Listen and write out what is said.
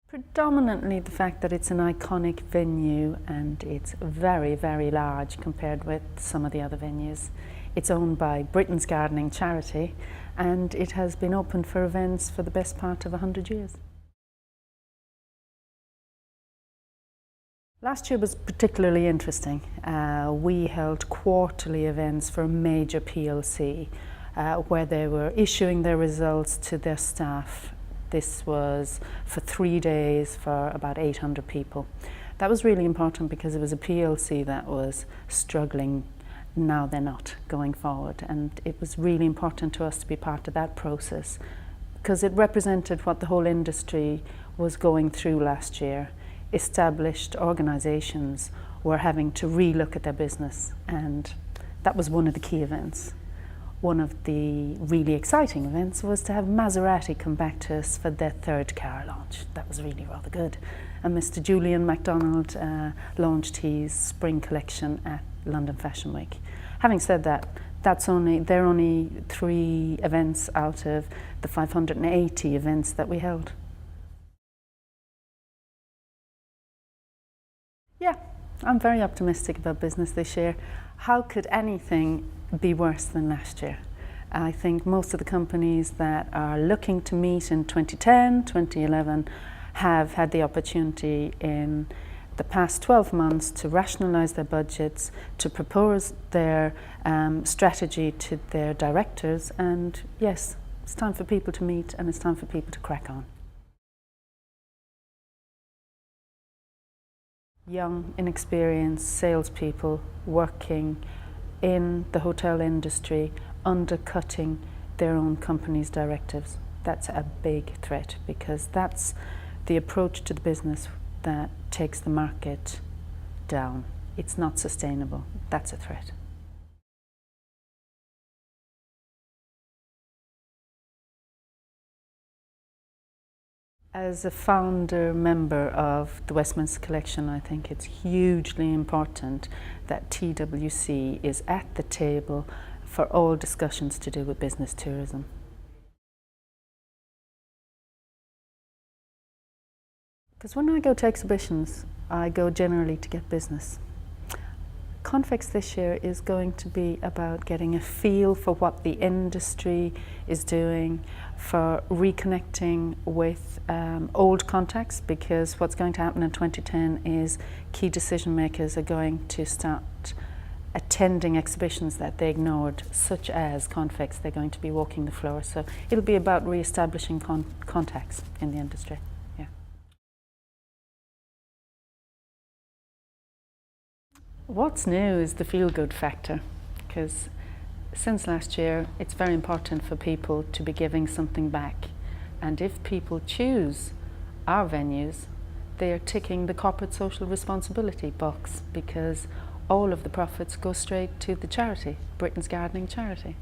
Predominantly the fact that it's an iconic venue and it's very, very large compared with some of the other venues. It's owned by Britain's Gardening Charity and it has been open for events for the best part of 100 years. Last year was particularly interesting. We held quarterly events for a major PLC where they were issuing their results to their staff. This was for 3 days for about 800 people. That was really important because it was a PLC that was struggling. Now they're not going forward, and it was really important to us to be part of that process because it represented what the whole industry was going through last year. Established organisations were having to relook at their business, and that was one of the key events. One of the really exciting events was to have Maserati come back to us for their third car launch. That was really rather good. And Mr. Julian MacDonald launched his spring collection at London Fashion Week. Having said that, they're only 3 events out of the 580 events that we held. Yeah, I'm very optimistic about business this year. How could anything be worse than last year? I think most of the companies that are looking to meet in 2010, 2011 have had the opportunity in the past 12 months to rationalise their budgets, to propose their strategy to their directors, and yes, it's time for people to meet and it's time for people to crack on. Young, inexperienced salespeople working in the hotel industry, undercutting their own company's directives. That's a big threat because that's the approach to the business that takes the market down. It's not sustainable. That's a threat. As a founder member of the Westminster Collection, I think it's hugely important that TWC is at the table for all discussions to do with business tourism. Because when I go to exhibitions, I go generally to get business. Confex this year is going to be about getting a feel for what the industry is doing, for reconnecting with old contacts, because what's going to happen in 2010 is key decision makers are going to start attending exhibitions that they ignored, such as Confex. They're going to be walking the floor, so it'll be about re-establishing contacts in the industry. Yeah. What's new is the feel-good factor, because since last year it's very important for people to be giving something back, and if people choose our venues, they are ticking the corporate social responsibility box because all of the profits go straight to the charity, Britain's Gardening Charity.